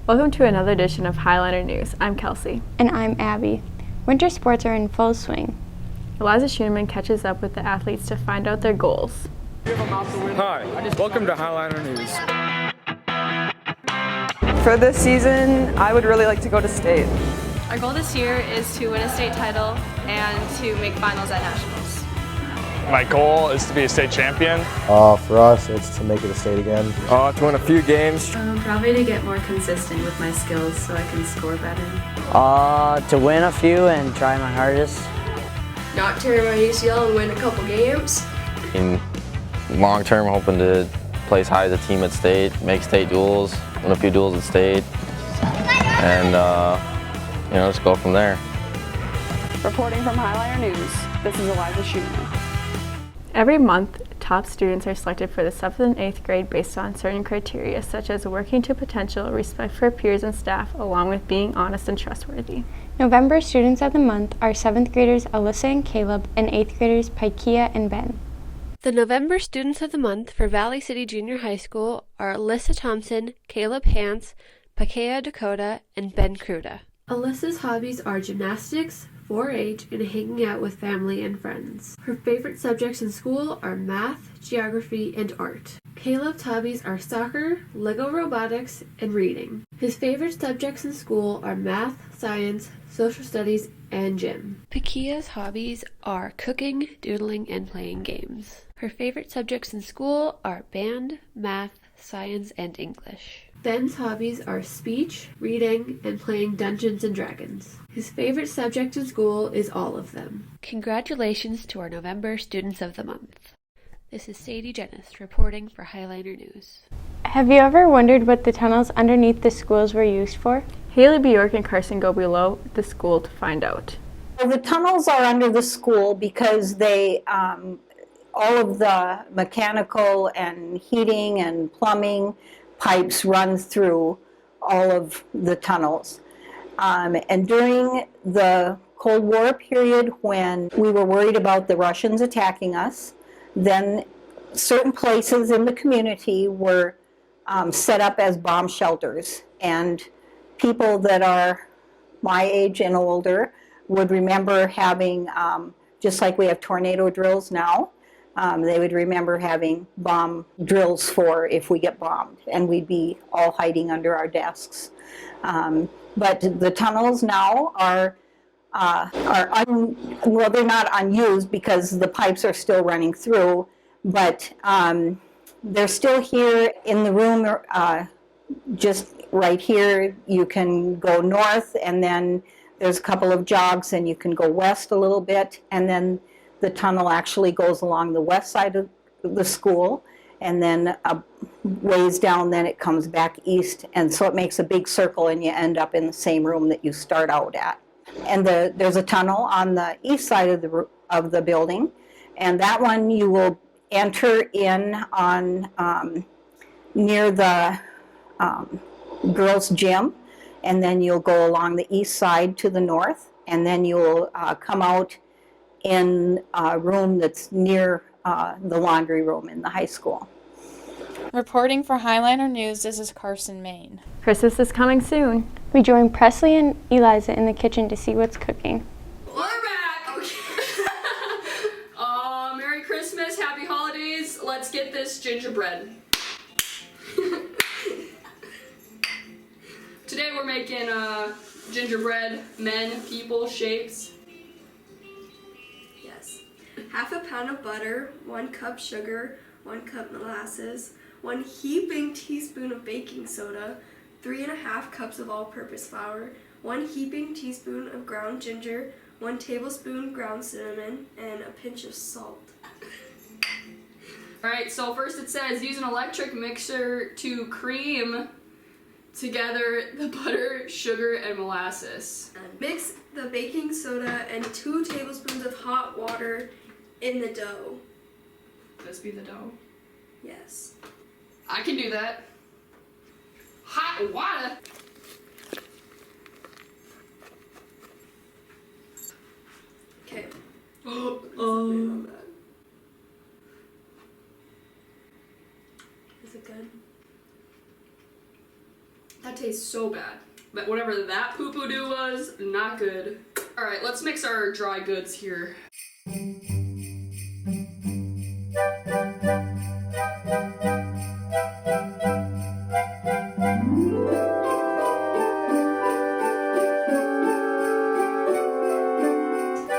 Welcome to another edition of Highliner News. I'm Kelsey. And I'm Abby. Winter sports are in full swing. Eliza Schoeneman catches up with the athletes to find out their goals. Hi, welcome to Highliner News. For this season, I would really like to go to state. Our goal this year is to win a state title and to make finals at nationals. My goal is to be a state champion. For us, it's to make it a state again. To win a few games. Probably to get more consistent with my skills so I can score better. To win a few and try my hardest. Not tear my ACL and win a couple games. In long term, hoping to place high as a team at state, make state duels, win a few duels at state, and just go from there. Reporting from Highliner News, this is Eliza Schoeneman. Every month, top students are selected for the 7th and 8th grade based on certain criteria, such as working to potential, respect for peers and staff, along with being honest and trustworthy. November Students of the Month are 7th graders Alyssa and Caleb and 8th graders Paikia and Ben. The November Students of the Month for Valley City Junior High School are Alyssa Thompson, Caleb Hance, Paikia Dakota, and Ben Kruda. Alyssa's hobbies are gymnastics, 4-H, and hanging out with family and friends. Her favorite subjects in school are math, geography, and art. Caleb's hobbies are soccer, Lego robotics, and reading. His favorite subjects in school are math, science, social studies, and gym. Paikia's hobbies are cooking, doodling, and playing games. Her favorite subjects in school are band, math, science, and English. Ben's hobbies are speech, reading, and playing Dungeons & Dragons. His favorite subject in school is all of them. Congratulations to our November Students of the Month. This is Sadie Jennis reporting for Highliner News. Have you ever wondered what the tunnels underneath the schools were used for? Haley Bjork and Carson go below the school to find out. Well, the tunnels are under the school because they, all of the mechanical and heating and plumbing pipes run through all of the tunnels. And during the Cold War period, when we were worried about the Russians attacking us, then certain places in the community were set up as bomb shelters. And people that are my age and older would remember having, just like we have tornado drills now, they would remember having bomb drills for if we get bombed, and we'd be all hiding under our desks. But the tunnels now are well, they're not unused because the pipes are still running through, but they're still here in the room. Just right here, you can go north, and then there's a couple of jogs, and you can go west a little bit, and then the tunnel actually goes along the west side of the school, and then ways down, then it comes back east, and so it makes a big circle, and you end up in the same room that you start out at. And there's a tunnel on the east side of the building, and that one you will enter in on near the girls' gym, and then you'll go along the east side to the north, and then you'll come out in a room that's near the laundry room in the high school. Reporting for Highliner News, this is Carson, Maine. Christmas is coming soon. We join Presley and Eliza in the kitchen to see what's cooking. We're back! Okay. Merry Christmas, Happy Holidays. Let's get this gingerbread. Today we're making gingerbread men, people, shapes. Yes. Half a pound of butter, 1 cup sugar, 1 cup molasses, 1 heaping teaspoon of baking soda, 3.5 cups of all-purpose flour, 1 heaping teaspoon of ground ginger, 1 tablespoon ground cinnamon, and a pinch of salt. Alright, so first it says use an electric mixer to cream together the butter, sugar, and molasses. Mix the baking soda and 2 tablespoons of hot water in the dough. This be the dough? Yes. I can do that. Hot water? Okay. Is it good? That tastes so bad. But whatever that poo-poo-doo was, not good. All right, let's mix our dry goods here.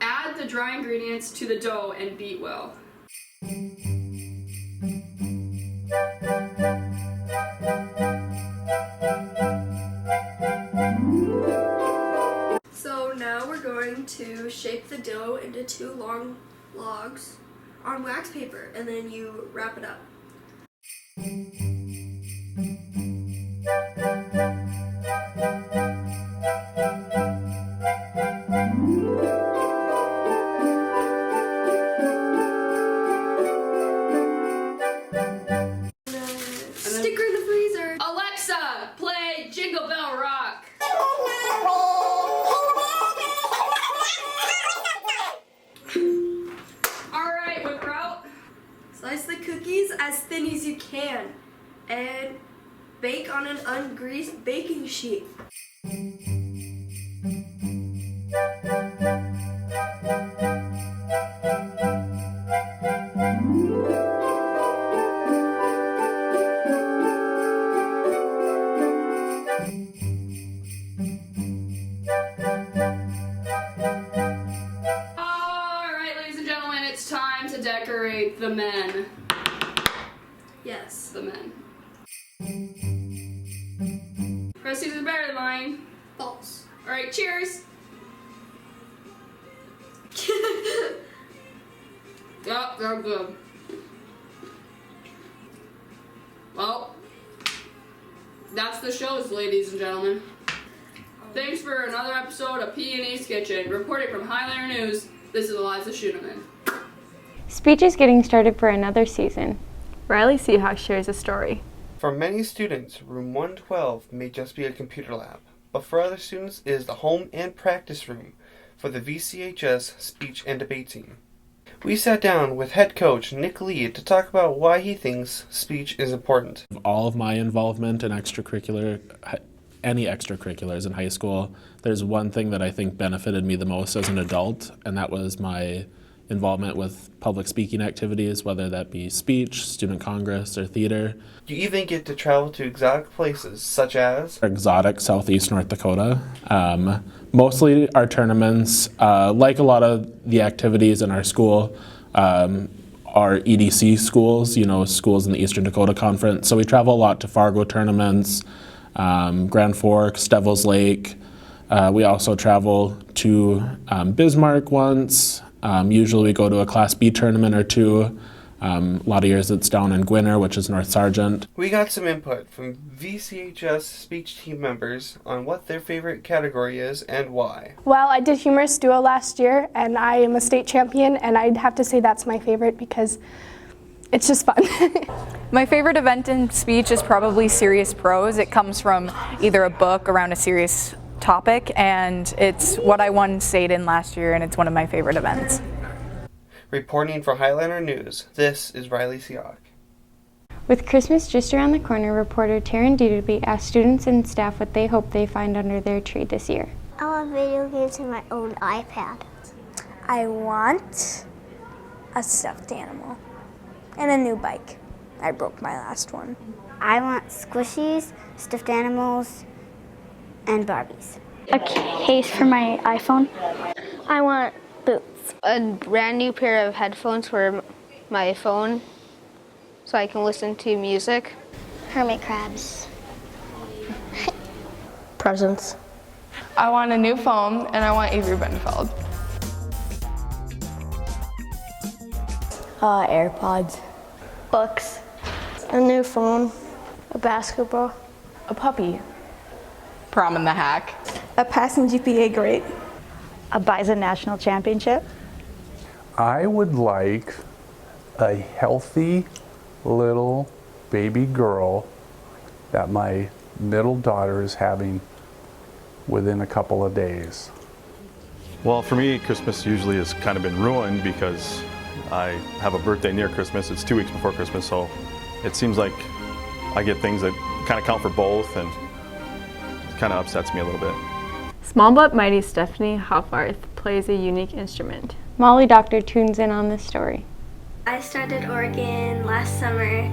Add the dry ingredients to the dough and beat well. So now we're going to shape the dough into 2 long logs on wax paper, and then you wrap it up. Sticker in the freezer. Alexa, play Jingle Bell Rock. Alright, whip her out. Slice the cookies as thin as you can and bake on an ungreased baking sheet. Alright, ladies and gentlemen, it's time to decorate the men. Yes. The men. Rest is the better line. False. Alright, cheers. Yep, they're good. Well, that's the shows, ladies and gentlemen. Thanks for another episode of P&E's Kitchen. Reporting from Highliner News, this is Eliza Schuneman. Speech is getting started for another season. Riley Seahawk shares a story. For many students, room 112 may just be a computer lab, but for other students it is the home and practice room for the VCHS speech and debate team. We sat down with head coach Nick Lee to talk about why he thinks speech is important. All of my involvement in any extracurriculars in high school, there's one thing that I think benefited me the most as an adult, and that was my involvement with public speaking activities, whether that be speech, student congress, or theater. You even get to travel to exotic places such as exotic Southeast North Dakota. Mostly our tournaments, like a lot of the activities in our school, are EDC schools, schools in the Eastern Dakota Conference. So we travel a lot to Fargo tournaments, Grand Forks, Devil's Lake. We also travel to Bismarck once. Usually we go to a Class B tournament or two. A lot of years it's down in Gwinner, which is North Sargent. We got some input from VCHS speech team members on what their favorite category is and why. Well, I did humorous duo last year, and I am a state champion, and I'd have to say that's my favorite because it's just fun. My favorite event in speech is probably serious prose. It comes from either a book around a serious topic, and it's what I won state in last year, and it's one of my favorite events. Reporting for Highliner News, this is Riley Seahawk. With Christmas just around the corner, reporter Taryn Dudeby asked students and staff what they hope they find under their tree this year. I want video games and my own iPad. I want a stuffed animal and a new bike. I broke my last one. I want squishies, stuffed animals, and Barbies. A case for my iPhone. I want boots. A brand new pair of headphones for my phone so I can listen to music. Hermit crabs. Presents. I want a new phone and I want Avery Benfeld. AirPods. Books. A new phone. A basketball. A puppy. Prom in the Hack. A passing GPA grade. A Bison National Championship. I would like a healthy little baby girl that my middle daughter is having within a couple of days. Well, for me, Christmas usually has kind of been ruined because I have a birthday near Christmas. It's 2 weeks before Christmas, so it seems like I get things that kind of count for both, and kind of upsets me a little bit. Small but mighty Stephanie Hoffarth plays a unique instrument. Molly Doctor tunes in on this story. I started organ last summer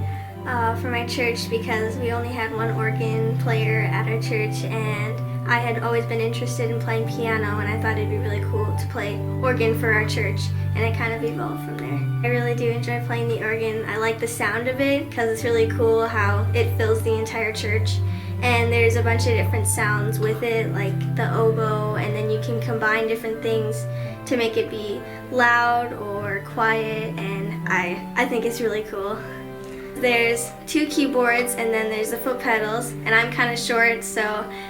for my church because we only had one organ player at our church, and I had always been interested in playing piano, and I thought it'd be really cool to play organ for our church, and it kind of evolved from there. I really do enjoy playing the organ. I like the sound of it because it's really cool how it fills the entire church, and there's a bunch of different sounds with it, like the oboe, and then you can combine different things to make it be loud or quiet, and I think it's really cool. There's 2 keyboards and then there's the foot pedals, and I'm kind of short, so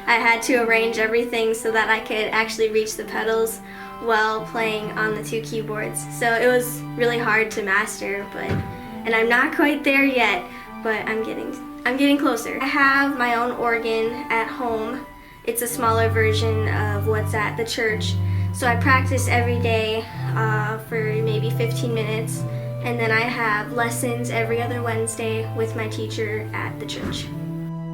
I had to arrange everything so that I could actually reach the pedals while playing on the 2 keyboards. So it was really hard to master, and I'm not quite there yet, but I'm getting closer. I have my own organ at home. It's a smaller version of what's at the church. So I practice every day for maybe 15 minutes, and then I have lessons every other Wednesday with my teacher at the church.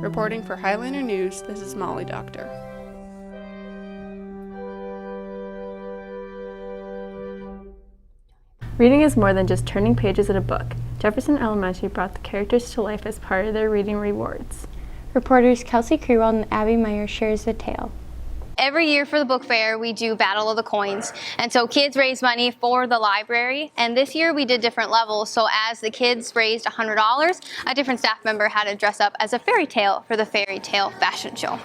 Reporting for Highliner News, this is Molly Doctor. Reading is more than just turning pages in a book. Jefferson Elementary brought the characters to life as part of their reading rewards. Reporters Kelsey Krewald and Abby Meyer shares the tale. Every year for the book fair, we do Battle of the Coins, and so kids raise money for the library, and this year we did different levels. So as the kids raised $100, a different staff member had to dress up as a fairy tale for the fairy tale fashion show.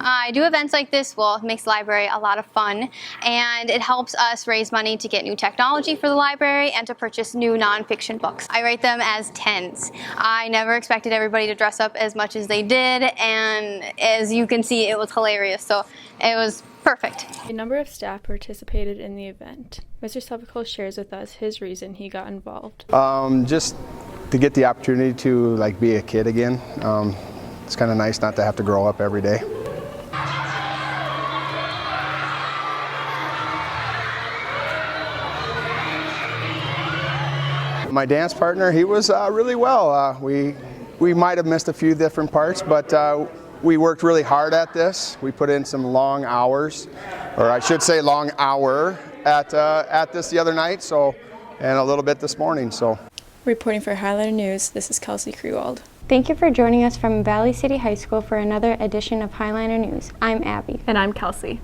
I do events like this. Well, it makes the library a lot of fun, and it helps us raise money to get new technology for the library and to purchase new nonfiction books. I rate them as 10s. I never expected everybody to dress up as much as they did, and as you can see, it was hilarious, so it was perfect. A number of staff participated in the event. Mr. Sovacool shares with us his reason he got involved. Just to get the opportunity to be a kid again. It's kind of nice not to have to grow up every day. My dance partner, he was really well. We might have missed a few different parts, but we worked really hard at this. We put in some long hours, or I should say long hour at this the other night, and a little bit this morning. Reporting for Highliner News, this is Kelsey Krewald. Thank you for joining us from Valley City High School for another edition of Highliner News. I'm Abby. And I'm Kelsey.